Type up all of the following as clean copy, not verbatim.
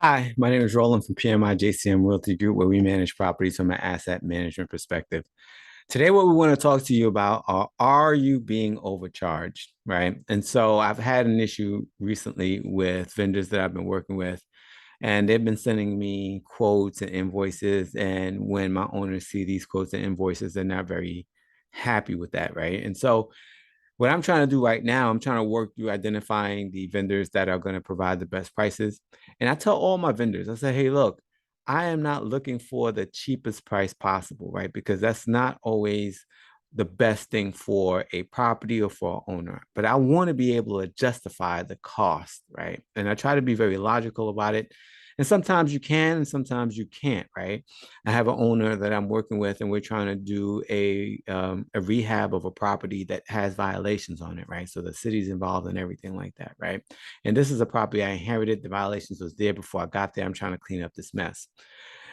Hi, my name is Roland from PMI JCM Realty Group, where we manage properties from an asset management perspective. Today, what we want to talk to you about are you being overcharged, right? And so I've had an issue recently with vendors that I've been working with, and they've been sending me quotes and invoices. And when my owners see these quotes and invoices, they're not very happy with that, right? And so what I'm trying to do right now, I'm trying to work through identifying the vendors that are going to provide the best prices. And I tell all my vendors, I say, hey, look, I am not looking for the cheapest price possible, right? Because that's not always the best thing for a property or for an owner. But I want to be able to justify the cost, right? And I try to be very logical about it. And sometimes you can, and sometimes you can't, right? I have an owner that I'm working with, and we're trying to do a rehab of a property that has violations on it, right? So the city's involved in everything like that, right? And this is a property I inherited. The violations was there before I got there. I'm trying to clean up this mess.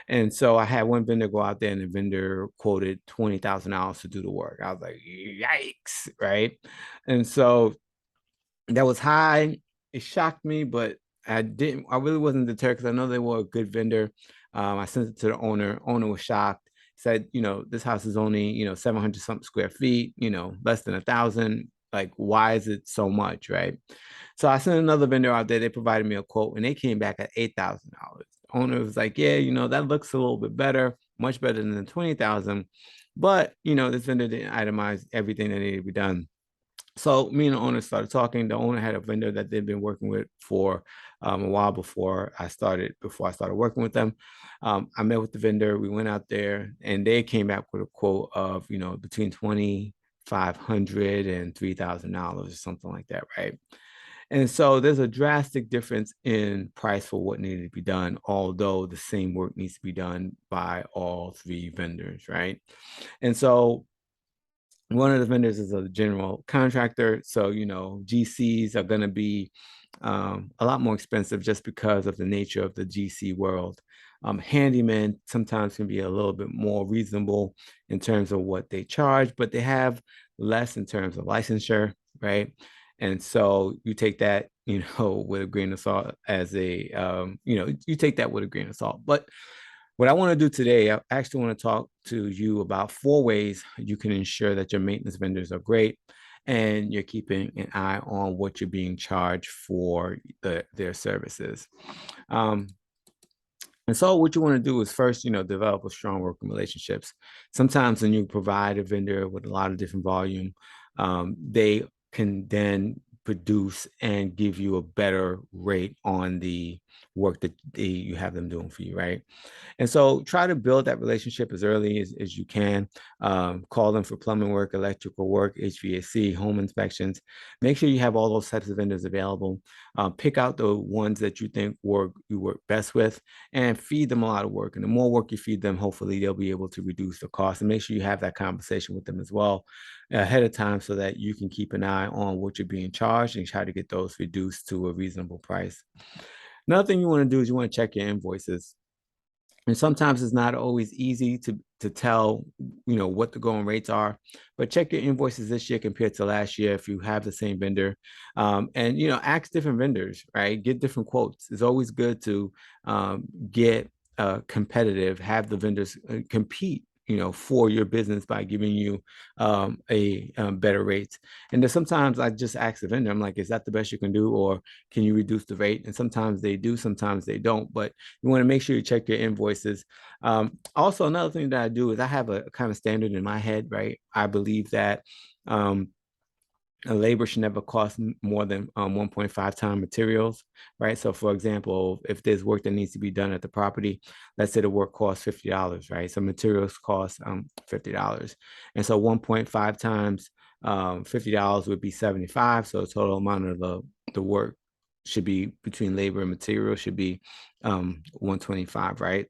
And so I had one vendor go out there, and the vendor quoted $20,000 to do the work. I was like, yikes, right? And so that was high. It shocked me, but I really wasn't deterred because I know they were a good vendor. I sent it to the owner. Owner was shocked. Said, this house is only, 700 something square feet, less than 1,000. Like, why is it so much, right? So I sent another vendor out there. They provided me a quote, and they came back at $8,000. Owner was like, yeah, that looks a little bit better, much better than the 20,000. But, this vendor didn't itemize everything that needed to be done. So me and the owner started talking. The owner had a vendor that they've been working with for a while before I started working with them. I met with the vendor. We went out there, and they came back with a quote of between $2,500 and $3,000 or something like that, right? And so there's a drastic difference in price for what needed to be done, although the same work needs to be done by all three vendors, right? And so one of the vendors is a general contractor. So, GCs are going to be a lot more expensive just because of the nature of the GC world. Handyman sometimes can be a little bit more reasonable in terms of what they charge, but they have less in terms of licensure, right? And so you take that, with a grain of salt you take that with a grain of salt. But what I want to do today, I actually want to talk to you about 4 ways you can ensure that your maintenance vendors are great and you're keeping an eye on what you're being charged for their services. Um, and so what you want to do is first, develop a strong working relationships. Sometimes when you provide a vendor with a lot of different volume, they can then produce and give you a better rate on the work that you have them doing for you, right? And so try to build that relationship as early as you can. Call them for plumbing work, electrical work, HVAC, home inspections. Make sure you have all those types of vendors available. Pick out the ones that you think you work best with and feed them a lot of work. And the more work you feed them, hopefully they'll be able to reduce the cost. And make sure you have that conversation with them as well ahead of time so that you can keep an eye on what you're being charged and try to get those reduced to a reasonable price. Another thing you want to do is you want to check your invoices. And sometimes it's not always easy to tell, what the going rates are, but check your invoices this year compared to last year if you have the same vendor. And ask different vendors, right? Get different quotes. It's always good to get competitive, have the vendors compete, for your business by giving you a better rate. And then sometimes I just ask the vendor, I'm like, is that the best you can do, or can you reduce the rate? And sometimes they do, sometimes they don't. But you want to make sure you check your invoices. Also, another thing that I do is I have a kind of standard in my head, right? I believe that a labor should never cost more than 1.5 times materials, right? So for example, if there's work that needs to be done at the property, let's say the work costs $50, right? So materials cost $50. And so 1.5 times $50 would be 75. So the total amount of the work should be between labor and material should be 125, right?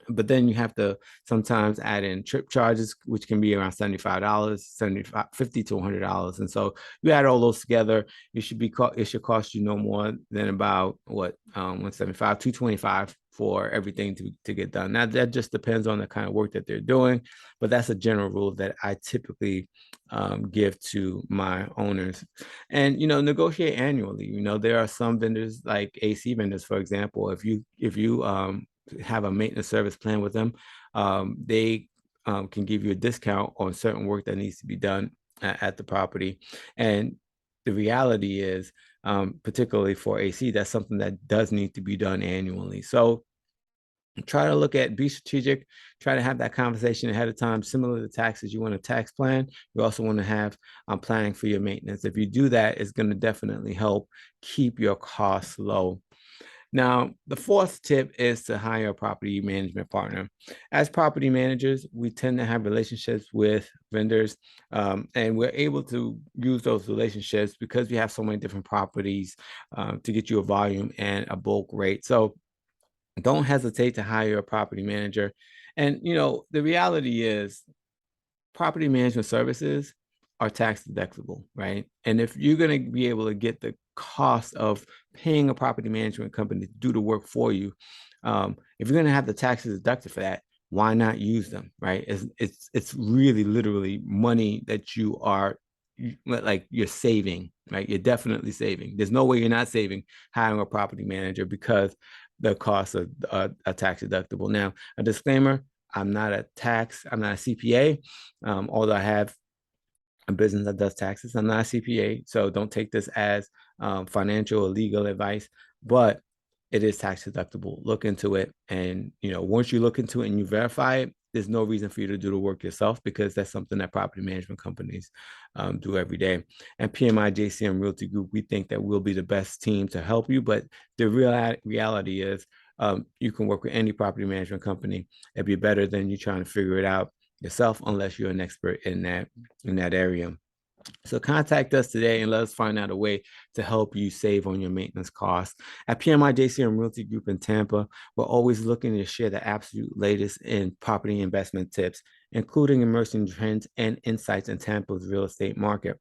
but then you have to sometimes add in trip charges, which can be around $75, 75, $50 to $100. And so you add all those together, it should cost you no more than about what 175, 225 for everything to get done. Now that just depends on the kind of work that they're doing, but that's a general rule that I typically give to my owners. And negotiate annually. There are some vendors like AC vendors, for example. If you have a maintenance service plan with them, they can give you a discount on certain work that needs to be done at the property. And the reality is, particularly for AC, that's something that does need to be done annually. So be strategic, try to have that conversation ahead of time. Similar to taxes, you want a tax plan. You also want to have planning for your maintenance. If you do that, it's going to definitely help keep your costs low. Now, the fourth tip is to hire a property management partner. As property managers, we tend to have relationships with vendors, and we're able to use those relationships because we have so many different properties to get you a volume and a bulk rate. So don't hesitate to hire a property manager. And, the reality is property management services are tax deductible, right? And if you're going to be able to get the cost of paying a property management company to do the work for you, if you're going to have the taxes deducted for that, why not use them, right? It's really literally money that you're saving, right? You're definitely saving. There's no way you're not saving hiring a property manager because the costs are tax deductible. Now, a disclaimer: I'm not a CPA, although I have a business that does taxes. I'm not a CPA, so don't take this as financial or legal advice, but it is tax deductible. Look into it. And, once you look into it and you verify it, there's no reason for you to do the work yourself because that's something that property management companies do every day. And PMI JCM Realty Group, we think that we'll be the best team to help you. But the reality is you can work with any property management company. It'd be better than you trying to figure it out yourself unless you're an expert in that area. So contact us today and let us find out a way to help you save on your maintenance costs. At PMI JCM Realty Group in Tampa, we're always looking to share the absolute latest in property investment tips, including emerging trends and insights in Tampa's real estate market.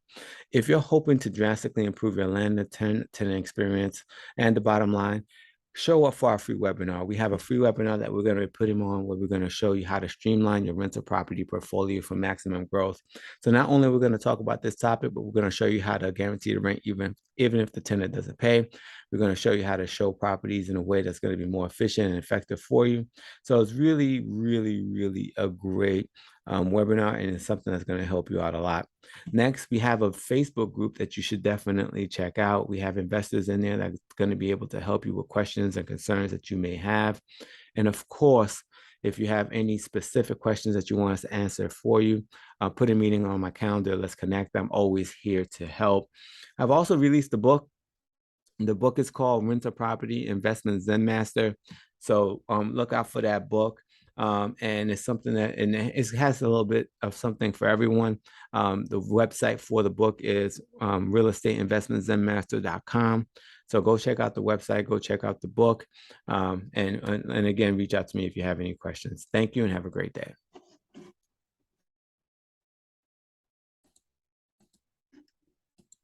If you're hoping to drastically improve your landlord tenant experience and the bottom line, show up for our free webinar. We have a free webinar that we're going to be putting on where we're going to show you how to streamline your rental property portfolio for maximum growth. So not only are we going to talk about this topic, but we're going to show you how to guarantee the rent even if the tenant doesn't pay. We're going to show you how to show properties in a way that's going to be more efficient and effective for you. So it's really, really, really a great webinar, and it's something that's going to help you out a lot. Next, we have a Facebook group that you should definitely check out. We have investors in there that's going to be able to help you with questions and concerns that you may have. And of course, if you have any specific questions that you want us to answer for you, put a meeting on my calendar. Let's connect. I'm always here to help. I've also released a book. The book is called Rental Property Investment Zen Master. So look out for that book. And it's something and it has a little bit of something for everyone. The website for the book is realestateinvestmentzenmaster.com. So go check out the website, go check out the book, and again, reach out to me if you have any questions. Thank you and have a great day.